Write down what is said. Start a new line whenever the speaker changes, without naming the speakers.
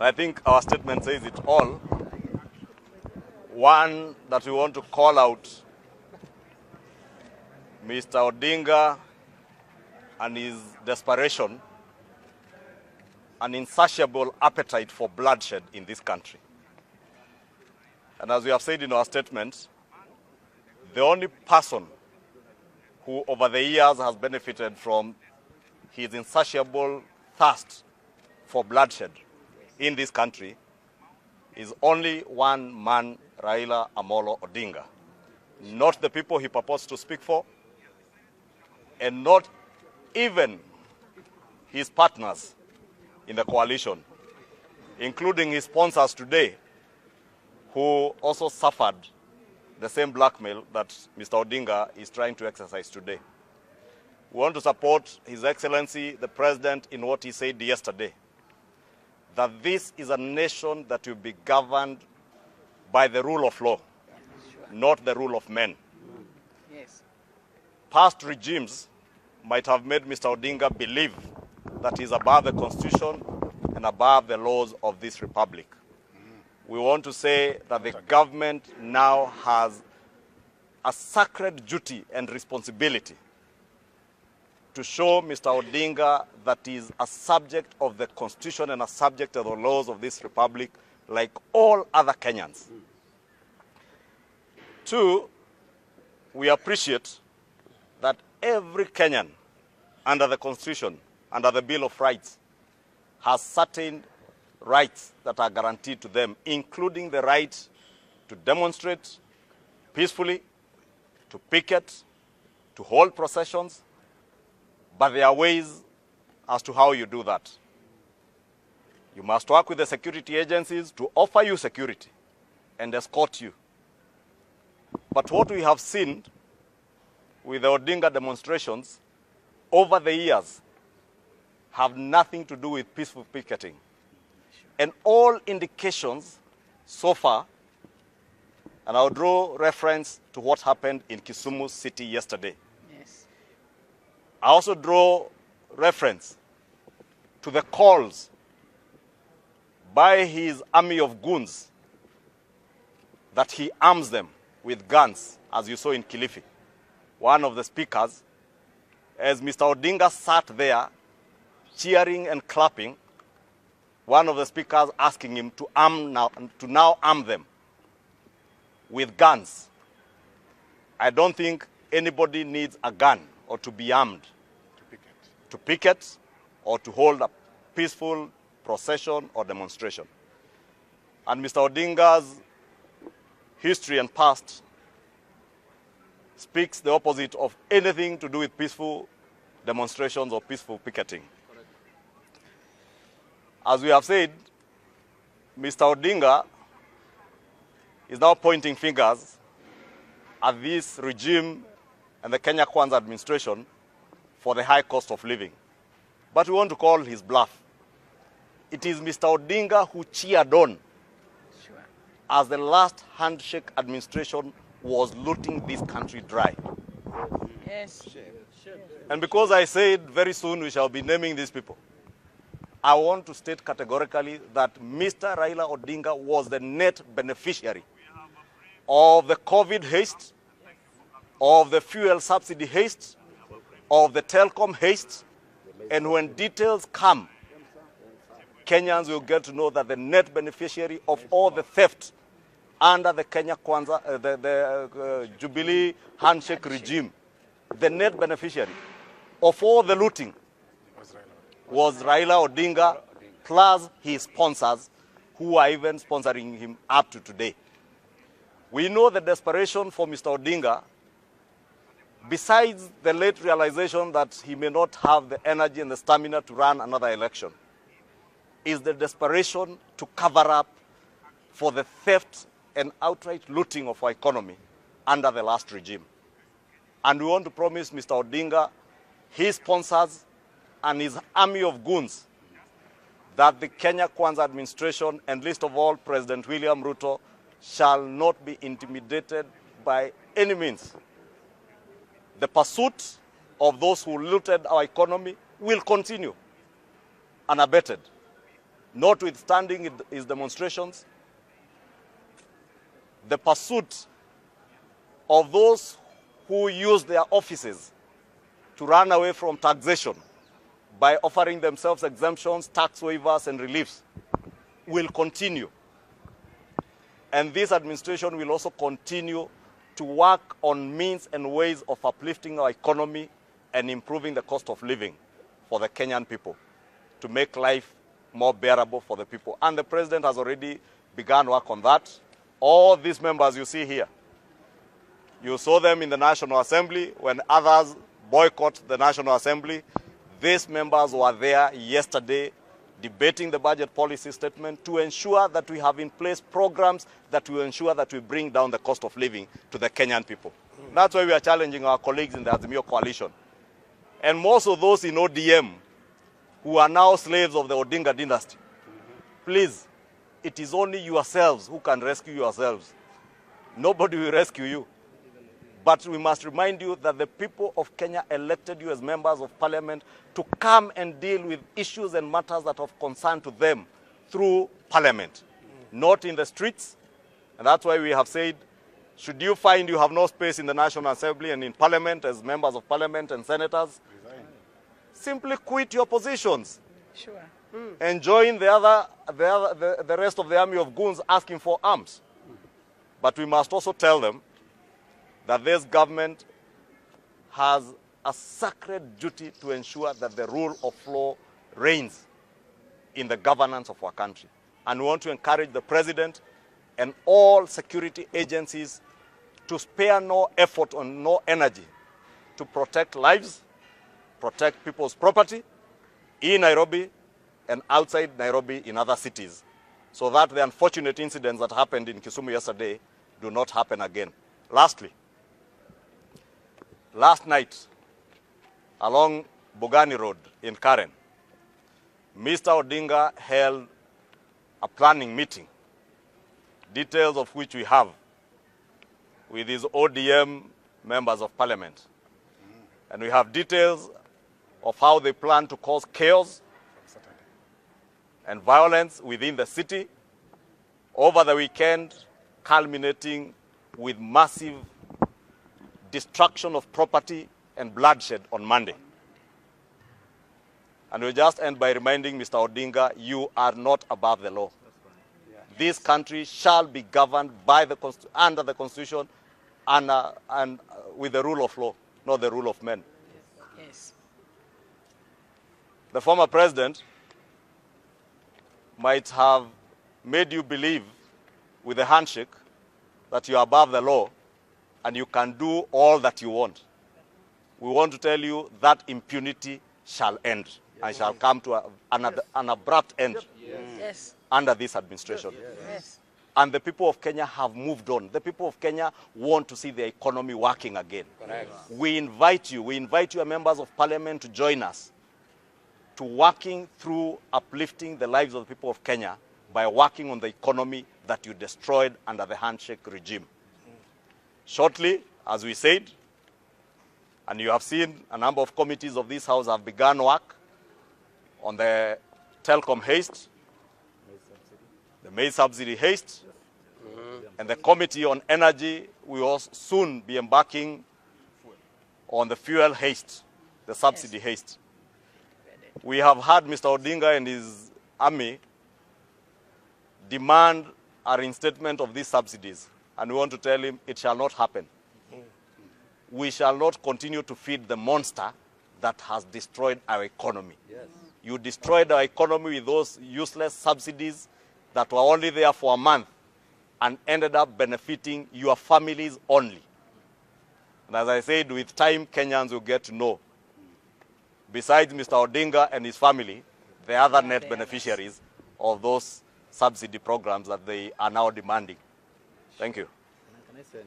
I think our statement says it all. One, that we want to call out Mr. Odinga and his desperation and insatiable appetite for bloodshed in this country. And as we have said in our statement, the only person who over the years has benefited from his insatiable thirst for bloodshed in this country is only one man, Raila Amolo Odinga. Not the people he purports to speak for, and not even his partners in the coalition, including his sponsors today, who also suffered the same blackmail that Mr. Odinga is trying to exercise today. We want to support His Excellency, the President, in what he said yesterday, that this is a nation that will be governed by the rule of law, not the rule of men.
Yes.
Past regimes might have made Mr. Odinga believe that he is above the Constitution and above the laws of this republic. We want to say that the government now has a sacred duty and responsibility to show Mr. Odinga that he is a subject of the Constitution and a subject of the laws of this republic like all other Kenyans. Two, we appreciate that every Kenyan under the Constitution, under the Bill of Rights, has certain rights that are guaranteed to them, including the right to demonstrate peacefully, to picket, to hold processions, but there are ways as to how you do that. You must work with the security agencies to offer you security and escort you. But what we have seen with the Odinga demonstrations over the years have nothing to do with peaceful picketing. And all indications so far, and I'll draw reference to what happened in Kisumu City yesterday.
Yes.
I also draw reference to the calls by his army of goons that he arms them with guns, as you saw in Kilifi. One of the speakers, as Mr. Odinga sat there cheering and clapping, one of the speakers asking him to now arm them with guns. I don't think anybody needs a gun or to be armed to picket or to hold a peaceful procession or demonstration. And Mr. Odinga's history and past speaks the opposite of anything to do with peaceful demonstrations or peaceful picketing. As we have said, Mr. Odinga is now pointing fingers at this regime and the Kenya Kwanza administration for the high cost of living. But we want to call his bluff. It is Mr. Odinga who cheered on as the last handshake administration was looting this country dry.
Yes.
And because I said very soon we shall be naming these people, I want to state categorically that Mr. Raila Odinga was the net beneficiary of the COVID haste, of the fuel subsidy haste, of the telecom haste, and when details come, Kenyans will get to know that the net beneficiary of all the theft under the Kenya Kwanza, the Jubilee handshake regime, the net beneficiary of all the looting was Raila Odinga, plus his sponsors, who are even sponsoring him up to today. We know the desperation for Mr. Odinga, besides the late realization that he may not have the energy and the stamina to run another election, is the desperation to cover up for the theft and outright looting of our economy under the last regime. And we want to promise Mr. Odinga, his sponsors, and his army of goons that the Kenya Kwanza administration, and least of all President William Ruto, shall not be intimidated by any means. The pursuit of those who looted our economy will continue unabated. notwithstanding his demonstrations, the pursuit of those who use their offices to run away from taxation by offering themselves exemptions, tax waivers, and reliefs will continue. And this administration will also continue to work on means and ways of uplifting our economy and improving the cost of living for the Kenyan people to make life more bearable for the people. And the president has already begun work on that. All these members you see here, you saw them in the National Assembly when others boycott the National Assembly. These members were there yesterday debating the budget policy statement to ensure that we have in place programs that will ensure that we bring down the cost of living to the Kenyan people. That's why we are challenging our colleagues in the Azimio coalition. And most of those in ODM who are now slaves of the Odinga dynasty, please, it is only yourselves who can rescue yourselves. Nobody will rescue you. But we must remind you that the people of Kenya elected you as members of parliament to come and deal with issues and matters that are of concern to them through parliament, not in the streets. And that's why we have said, should you find you have no space in the National Assembly and in parliament as members of parliament and senators, simply quit your positions.
Sure.
And join the rest of the army of goons asking for arms. But we must also tell them that this government has a sacred duty to ensure that the rule of law reigns in the governance of our country. And we want to encourage the president and all security agencies to spare no effort and no energy to protect lives, protect people's property in Nairobi and outside Nairobi in other cities, so that the unfortunate incidents that happened in Kisumu yesterday do not happen again. Lastly, last night, along Bugani Road in Karen, Mr. Odinga held a planning meeting, details of which we have with his ODM members of parliament. And we have details of how they plan to cause chaos and violence within the city over the weekend, culminating with massive destruction of property and bloodshed on Monday. And we'll just end by reminding Mr. Odinga, you are not above the law. This country shall be governed by under the Constitution and with the rule of law, not the rule of men.
Yes.
The former president might have made you believe with a handshake that you are above the law and you can do all that you want. We want to tell you that impunity shall end and shall come to an abrupt end
Yes.
under this administration.
Yes.
And the people of Kenya have moved on. The people of Kenya want to see the economy working again.
Correct.
We invite you, members of parliament, to join us to working through uplifting the lives of the people of Kenya by working on the economy that you destroyed under the handshake regime. Shortly, as we said, and you have seen a number of committees of this house have begun work on the telecom haste, the maize subsidy haste, and the committee on energy will soon be embarking on the fuel haste, the subsidy haste. We have had Mr. Odinga and his army demand a reinstatement of these subsidies, and we want to tell him it shall not happen. We shall not continue to feed the monster that has destroyed our economy.
Yes.
You destroyed our economy with those useless subsidies that were only there for a month and ended up benefiting your families only. And as I said, with time, Kenyans will get to know, besides Mr. Odinga and his family, the other net beneficiaries of those subsidy programs that they are now demanding. Thank you.
Can I send